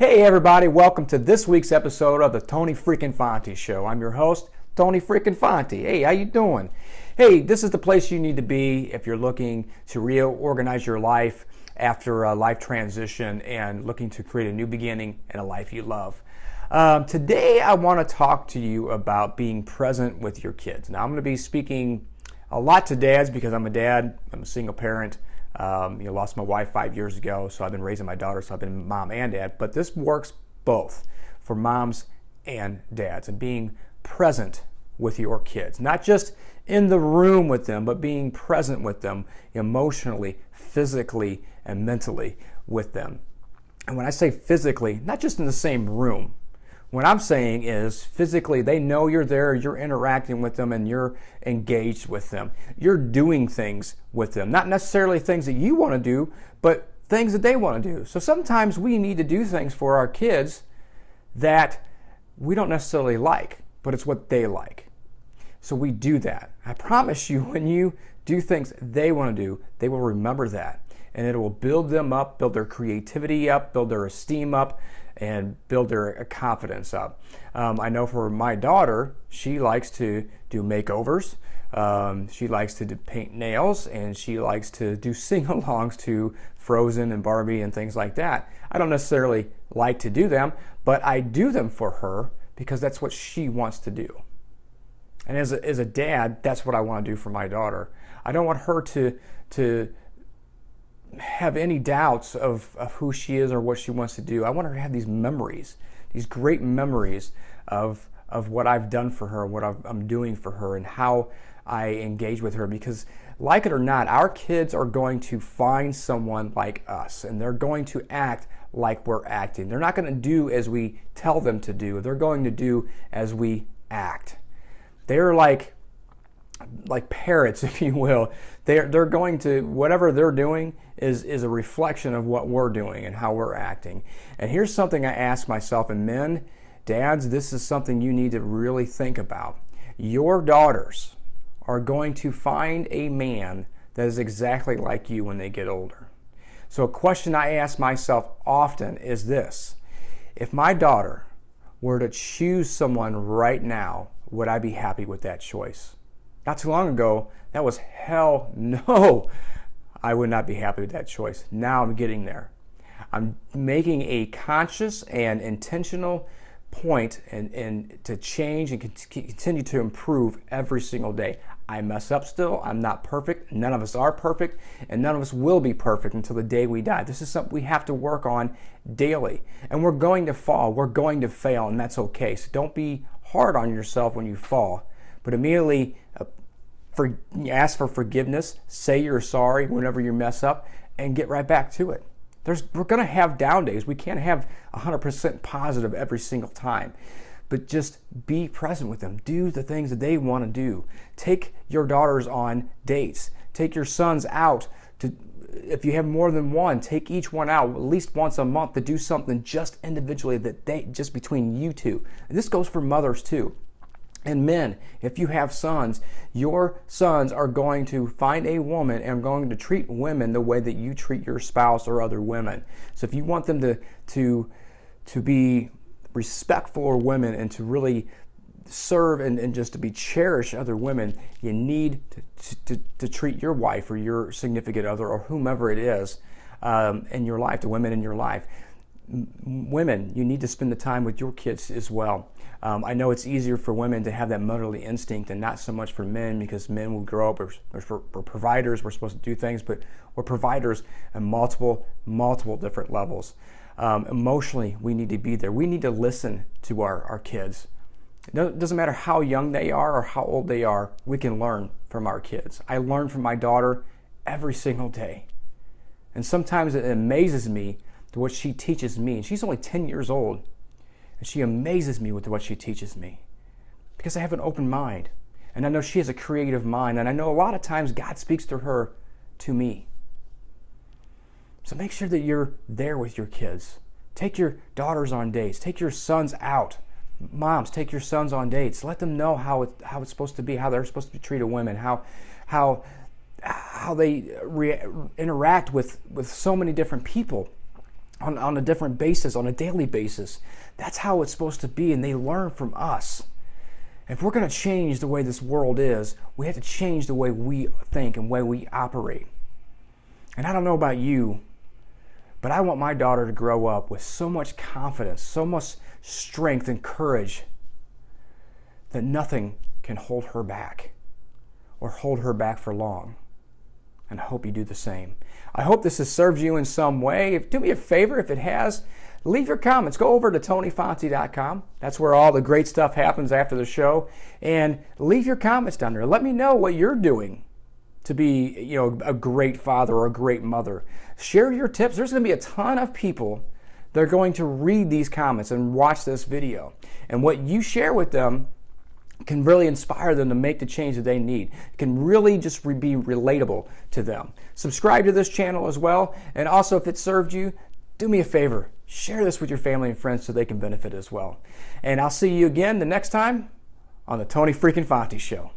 Hey everybody, welcome to this week's episode of the Tony Freaking Fonte Show. I'm your host, Tony Freaking Fonte. Hey, how you doing? Hey, this is the place you need to be if you're looking to reorganize your life after a life transition and looking to create a new beginning and a life you love. Today I want to talk to you about being present with your kids. Now I'm going to be speaking a lot to dads because I'm a dad, I'm a single parent. Lost my wife 5 years ago, so I've been raising my daughter, so I've been mom and dad. But this works both for moms and dads, and being present with your kids. Not just in the room with them, but being present with them emotionally, physically, and mentally with them. And when I say physically, not just in the same room. What I'm saying is physically, they know you're there, you're interacting with them, and you're engaged with them. You're doing things with them. Not necessarily things that you want to do, but things that they want to do. So sometimes we need to do things for our kids that we don't necessarily like, but it's what they like. So we do that. I promise you, when you do things they want to do, they will remember that. And it will build them up, build their creativity up, build their esteem up, and build their confidence up. I know for my daughter, she likes to do makeovers. She likes to paint nails, and she likes to do sing-alongs to Frozen and Barbie and things like that. I don't necessarily like to do them, but I do them for her because that's what she wants to do. And as a dad, that's what I want to do for my daughter. I don't want her to have any doubts of who she is or what she wants to do. I want her to have these memories, these great memories of what I've done for her, what I'm doing for her, and how I engage with her. Because like it or not, our kids are going to find someone like us, and they're going to act like we're acting. They're not going to do as we tell them to do. They're going to do as we act. They're like parrots, if you will. They're going to, whatever they're doing is a reflection of what we're doing and how we're acting. And here's something I ask myself, and men, dads, this is something you need to really think about. Your daughters are going to find a man that is exactly like you when they get older. So a question I ask myself often is this: if my daughter were to choose someone right now, would I be happy with that choice? Not too long ago, that was hell no. I would not be happy with that choice. Now I'm getting there. I'm making a conscious and intentional point and to change and continue to improve every single day. I mess up still. I'm not perfect. None of us are perfect, and none of us will be perfect until the day we die. This is something we have to work on daily. And we're going to fall. We're going to fail, and that's okay. So don't be hard on yourself when you fall, but immediately ask for forgiveness, say you're sorry whenever you mess up, and get right back to it. We're going to have down days. We can't have 100% positive every single time, but just be present with them. Do the things that they want to do. Take your daughters on dates. Take your sons out. If you have more than one, take each one out at least once a month to do something just individually just between you two. And this goes for mothers too. And men, if you have sons, your sons are going to find a woman and going to treat women the way that you treat your spouse or other women. So if you want them to be respectful of women and to really serve and just to be cherish other women, you need to treat your wife or your significant other or whomever it is in your life, the women in your life. Women, you need to spend the time with your kids as well. I know it's easier for women to have that motherly instinct and not so much for men, because men will grow up, we're providers, we're supposed to do things, but we're providers at multiple different levels. Emotionally, we need to be there. We need to listen to our kids. It doesn't matter how young they are or how old they are, we can learn from our kids. I learn from my daughter every single day. And sometimes it amazes me to what she teaches me. And she's only 10 years old. And she amazes me with what she teaches me, because I have an open mind. And I know she has a creative mind. And I know a lot of times God speaks to her, to me. So make sure that you're there with your kids. Take your daughters on dates. Take your sons out. Moms, take your sons on dates. Let them know how it's supposed to be, how they're supposed to treat a woman, how they interact with so many different people. on a different basis, on a daily basis. That's how it's supposed to be, and they learn from us. If we're going to change the way this world is, we have to change the way we think and way we operate. And I don't know about you, but I want my daughter to grow up with so much confidence, so much strength and courage that nothing can hold her back or hold her back for long. And I hope you do the same. I hope this has served you in some way. Do me a favor, if it has, leave your comments. Go over to TonyFonte.com. That's where all the great stuff happens after the show. And leave your comments down there. Let me know what you're doing to be, a great father or a great mother. Share your tips. There's going to be a ton of people that are going to read these comments and watch this video. And what you share with them can really inspire them to make the change that they need. It can really just be relatable to them. Subscribe to this channel as well. And also, if it served you, do me a favor. Share this with your family and friends so they can benefit as well. And I'll see you again the next time on the Tony Freaking Fonte Show.